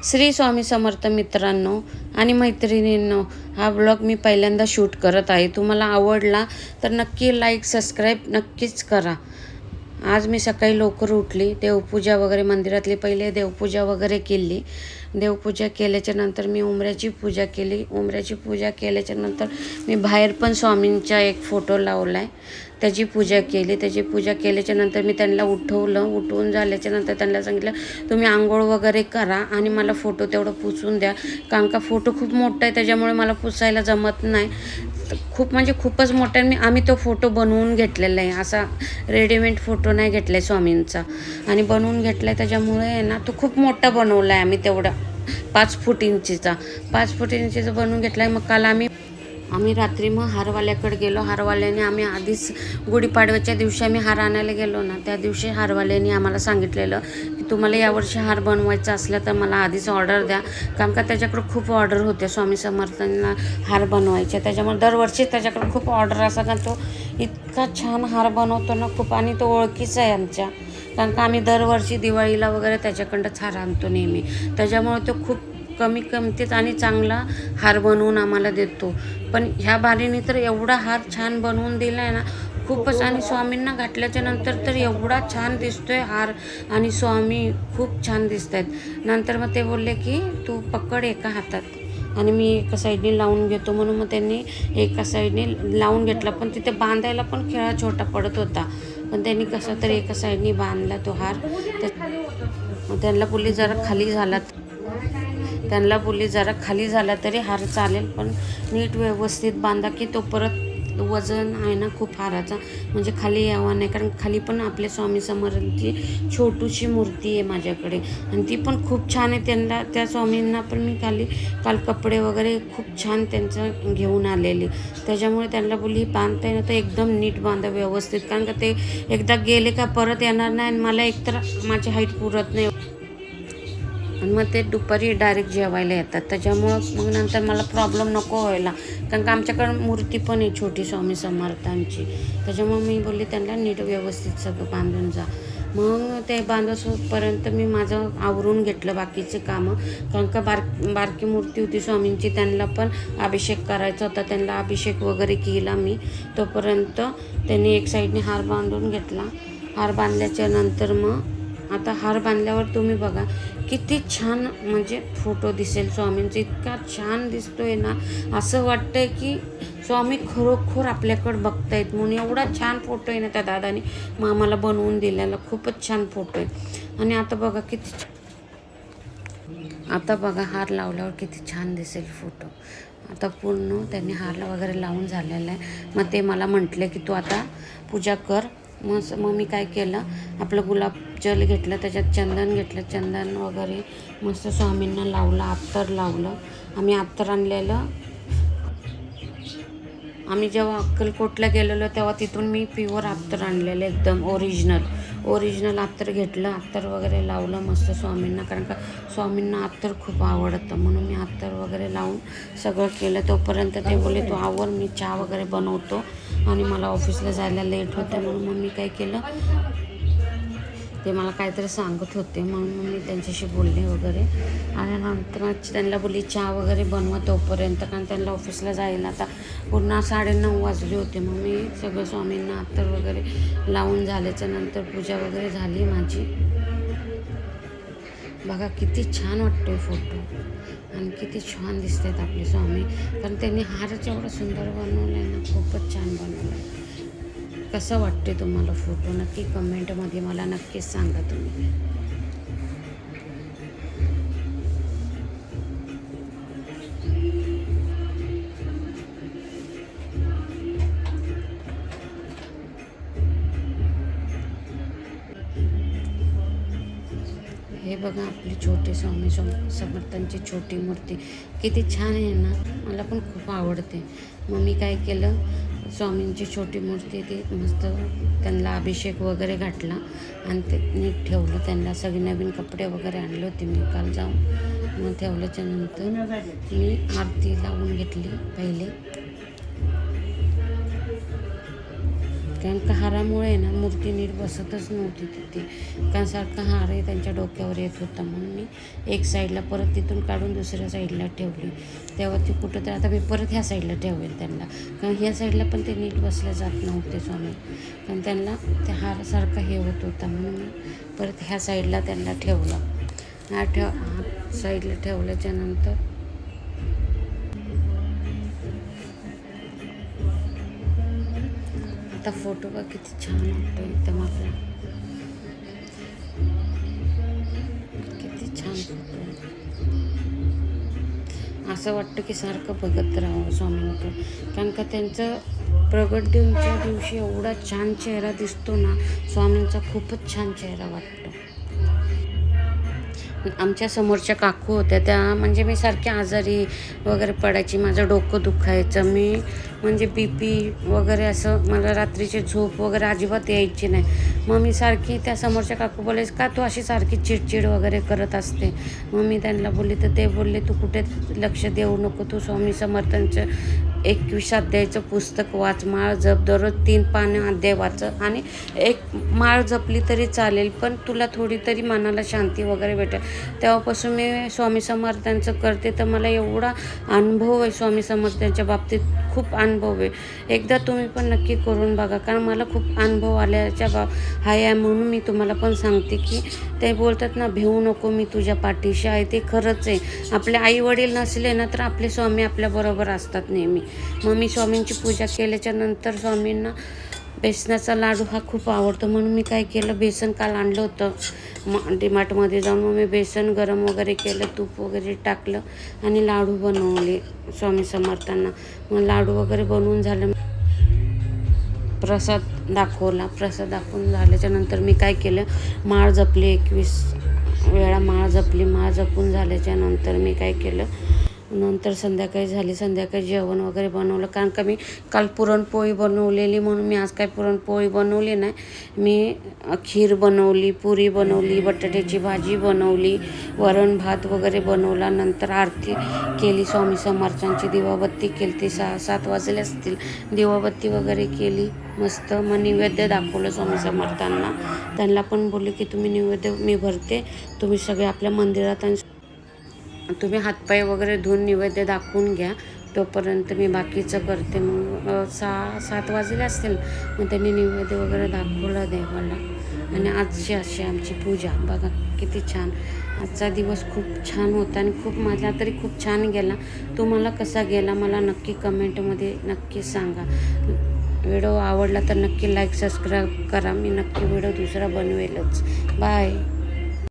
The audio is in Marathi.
श्री स्वामी समर्थ मित्रांनो आणि मैत्रिणींनो, हा ब्लॉग मी पहिल्यांदा शूट करत आहे. तुम्हाला आवडला तर नक्की लाईक सबस्क्राईब नक्कीच करा. आज मी सकाळी लवकर उठली, देवपूजा वगैरे मंदिरातली पहिले देवपूजा वगैरे केली. देवपूजा केल्याच्या नंतर मी उंबऱ्याची पूजा केली. उंबऱ्याची पूजा केल्याच्या नंतर मी बाहेर पण स्वामींचा एक फोटो लावला आहे, त्याची पूजा केली. त्याची पूजा केल्याच्या नंतर मी त्यांना उठवलं. उठवून झाल्याच्या नंतर त्यांना सांगितलं तुम्ही आंघोळ वगैरे करा आणि मला फोटो तेवढं पुसून द्या, कारण का फोटो खूप मोठा आहे त्याच्यामुळे मला पुसायला जमत नाही. खूप म्हणजे खूपच मोठा आहे. आम्ही तो फोटो बनवून घेतलेला आहे, असा रेडीमेड फोटो नाही घेतला आहे स्वामींचा, आणि बनवून घेतला आहे त्याच्यामुळे आहे ना तो खूप मोठा बनवला आहे. आम्ही तेवढा 5 फूट इंचीचा बनवून घेतला आहे. मग काल आम्ही रात्री मग हारवाल्याकडे गेलो. हारवाल्याने आम्ही आधीच गुढीपाडव्याच्या दिवशी आम्ही हार आणायला गेलो ना, त्या दिवशी हारवाल्याने आम्हाला सांगितलेलं की तुम्हाला यावर्षी हार बनवायचा असला तर मला आधीच ऑर्डर द्या, कारण का त्याच्याकडे खूप ऑर्डर होत्या स्वामी समर्थांना हार बनवायच्या. त्याच्यामुळे दरवर्षी त्याच्याकडे खूप ऑर्डर असतात, कारण तो इतका छान हार बनवतो ना खूप, आणि तो ओळखीचा आहे आमच्या, कारण का आम्ही दरवर्षी दिवाळीला वगैरे त्याच्याकडंच हार आणतो नेहमी. त्याच्यामुळे तो खूप कमी किमतीत आणि चांगला हार बनवून आम्हाला देतो. पण ह्या बारीने तर एवढा हार छान बनवून दिला आहे ना खूपच, आणि स्वामींना घातल्याच्या नंतर तर एवढा छान दिसतोय हार, आणि स्वामी खूप छान दिसत आहेत. नंतर मग ते बोलले की तू पकड एका हातात आणि मी एका साईडने लावून घेतो, म्हणून मग त्यांनी एका साईडने लावून घेतला. पण तिथे बांधायला पण खेळा छोटा पडत होता, पण त्यांनी कसं तरी एका साईडने बांधला तो हार. त्यांना बोलली जरा खाली झाला तरी हार चालेल, पण नीट व्यवस्थित बांधा की तो परत वजन आहे ना खूप हाराचा, म्हणजे खाली यावा नाही. कारण खाली पण आपल्या स्वामी समर्थांची छोटीशी मूर्ती आहे माझ्याकडे, आणि ती पण खूप छान आहे. त्या स्वामींना पण मी काल कपडे वगैरे खूप छान त्यांचं घेऊन आलेले, त्याच्यामुळे त्यांना बोलली बांधता येणं तर एकदम नीट बांधा व्यवस्थित, कारण का ते एकदा गेले का परत येणार नाही, आणि मला एकतर माझी हाईट पुरत नाही, आणि मग ते दुपारी डायरेक्ट जेवायला येतात. त्याच्यामुळं मग नंतर मला प्रॉब्लेम नको व्हायला, कारण का आमच्याकडे मूर्ती पण आहे छोटी स्वामी समर्थांची. त्याच्यामुळे मी बोलले त्यांना नीट व्यवस्थित सगळं बांधून जा. मग ते बांधोपर्यंत मी माझं आवरून घेतलं बाकीचे कामं, कारण का बारकी मूर्ती होती स्वामींची, त्यांना पण अभिषेक करायचा होता. त्यांना अभिषेक वगैरे केला मी. तोपर्यंत त्यांनी एक साईडने हार बांधून घेतला. हार बांधल्याच्या नंतर मग आता हार बांधल्यावर तुम्ही बघा किती छान म्हणजे फोटो दिसेल स्वामींचा, इतका छान दिसतोय ना, असं वाटतंय की स्वामी खरोखर आपल्याकडं बघतायत म्हणून. एवढा छान फोटो आहे ना त्या दादाने आम्हाला बनवून दिलेला, खूपच छान फोटो आहे. आणि आता बघा हार लावल्यावर किती छान दिसेल फोटो. आता पूर्ण त्यांनी हार वगैरे लावून झालेला आहे. मग ते मला म्हटले की तू आता पूजा कर. मग मी काय केलं, आपलं गुलाब जल घेतलं, त्याच्यात चंदन घेतलं, चंदन वगैरे मस्त स्वामींना लावलं, अत्तर लावलं. आम्ही अत्तर आणलेलं, आम्ही जेव्हा अक्कलकोटला गेलेलो तेव्हा तिथून मी प्युअर अत्तर आणलेलं, एकदम ओरिजिनल अत्तर घेतलं. अत्तर वगैरे लावलं मस्त स्वामींना, कारण का स्वामींना अत्तर खूप आवडतं, म्हणून मी अत्तर वगैरे लावून सगळं केलं. तोपर्यंत ते बोलले तू आवर, मी चहा वगैरे बनवतो, आणि मला ऑफिसला जायला लेट होतं. म्हणून मग मी काय केलं, ते मला काहीतरी सांगत होते म्हणून मी त्यांच्याशी बोलले वगैरे, आणि नंतर त्यांना बोलली चहा वगैरे बनवा तोपर्यंत, कारण त्यांना ऑफिसला जायला आता पूर्ण 9:30 वाजले होते. मग मी सगळं स्वामींना अत्तर वगैरे लावून झाल्याच्या नंतर पूजा वगैरे झाली माझी. बघा किती छान वाटतोय फोटो, आणि किती छान दिसत आहेत आपले स्वामी, कारण त्यांनी हारच एवढं सुंदर बनवलं आहे ना, खूपच छान बनवलं आहे. कसं वाटते तुम्हाला फोटो नक्की कमेंटमध्ये मला नक्कीच सांगा तुम्ही. हे बघा आपली छोटी स्वामी समर्थांची छोटी मूर्ती किती छान आहे ना, मला पण खूप आवडते. मग मी काय केलं, स्वामींची छोटी मूर्ती ती मस्त त्यांना अभिषेक वगैरे घातला, आणि ते नीट ठेवलं. त्यांना सगळे नवीन कपडे वगैरे आणले होते मी काल जाऊन. मग ठेवल्याच्या नंतर मी आरती लावून घेतली पहिले, कारण का हारामुळे ना मूर्ती नीट बसतच नव्हती तिथे, कारण सारखा हारही त्यांच्या डोक्यावर येत होता. म्हणून मी एक साईडला परत तिथून काढून दुसऱ्या साईडला ठेवली. तेव्हा ती कुठं तर आता मी परत ह्या साईडला ठेवेल त्यांना, कारण ह्या साईडला पण ते नीट बसले जात नव्हते स्वामी, कारण त्यांना त्या हारासारखा हे होत होता. म्हणून मी परत ह्या साईडला त्यांना ठेवलं. ह्या साईडला ठेवल्याच्या नंतर आता फोटो बघ किती छान वाटतो एकदम आपला, किती छान फोटो. असं वाटतं की सारखं बघत राहावं स्वामींकडं, कारण का त्यांचं प्रगट दिनच्या दिवशी एवढा छान चेहरा दिसतो ना स्वामींचा, खूपच छान चेहरा वाटतो. आमच्या समोरच्या काकू होत्या त्या, म्हणजे मी सारखी आजारी वगैरे पडायची, माझं डोकं दुखायचं, मी म्हणजे BP वगैरे असं, मला रात्रीची झोप वगैरे अजिबात यायची नाही. मग मी सारखी त्या समोरच्या काकू बोलायचं, का तू अशी सारखी चिडचिड वगैरे करत असते. मग मी त्यांना बोलली तर ते बोलले, तू कुठे लक्ष देऊ नको, तू स्वामी समर्थांचं 21 अध्यायचं पुस्तक वाच, माळ जप, दररोज 3 पानं अध्याय वाच, आणि एक माळ जपली तरी चालेल, पण तुला थोडी तरी मनाला शांती वगैरे भेटेल. तेव्हापासून मी स्वामी समर्थांचं करते, तर मला एवढा अनुभव आहे स्वामी समर्थांच्या बाबतीत, खूप अनुभव आहे. एकदा तुम्ही पण नक्की करून बघा, कारण मला खूप अनुभव आल्याच्या आहे. म्हणून मी तुम्हाला पण सांगते की ते बोलतात ना, भिवू नको, मी तुझ्या पाठीशी आहे. ते खरंच आहे. आपले आई वडील नसले ना तर आपले स्वामी आपल्याबरोबर असतात नेहमी. मग मी स्वामींची पूजा केल्याच्या नंतर स्वामींना बेसनाचा लाडू हा खूप आवडतो, म्हणून मी काय केलं, बेसन काल आणलं होतं डीमार्टमध्ये जाऊन. मग मी बेसन गरम वगैरे केलं, तूप वगैरे टाकलं आणि लाडू बनवले स्वामी समर्थांना. मग लाडू वगैरे बनवून झालं, प्रसाद दाखवला. प्रसाद दाखवून झाल्याच्या नंतर मी काय केलं, माळ जपली, 21 वेळा माळ जपली. माळ जपून झाल्याच्या नंतर मी काय केलं, नंतर संध्याकाळी झाली, संध्याकाळी जेवण वगैरे बनवलं, कारण का मी काल पुरणपोळी बनवलेली, म्हणून मी आज काय पुरणपोळी बनवली नाही. मी खीर बनवली, पुरी बनवली, बटाट्याची भाजी बनवली, वरण भात वगैरे बनवला. नंतर आरती केली स्वामी समर्थांची, दिवाबत्ती केली, ती 6-7 वाजले असतील, दिवाबत्ती वगैरे केली मस्त. मग नैवेद्य दाखवलं स्वामी समर्थांना. त्यांना पण बोलले की तुम्ही नैवेद्य मी भरते, तुम्ही सगळे आपल्या मंदिरात तुम्ही हातपाय वगैरे धुवून नैवेद्य दाखवून घ्या, तोपर्यंत मी बाकीचं करते. मग 6-7 वाजले असतील, मग त्यांनी नैवेद्य वगैरे दाखवलं देवाला. आणि आजची अशी आमची पूजा बघा किती छान. आजचा दिवस खूप छान होता आणि खूप, माझा तरी खूप छान गेला. तुम्हाला कसा गेला मला नक्की कमेंटमध्ये नक्की सांगा. व्हिडिओ आवडला तर नक्की लाईक सबस्क्राईब करा. मी नक्की व्हिडिओ दुसरा बनवेलच. बाय.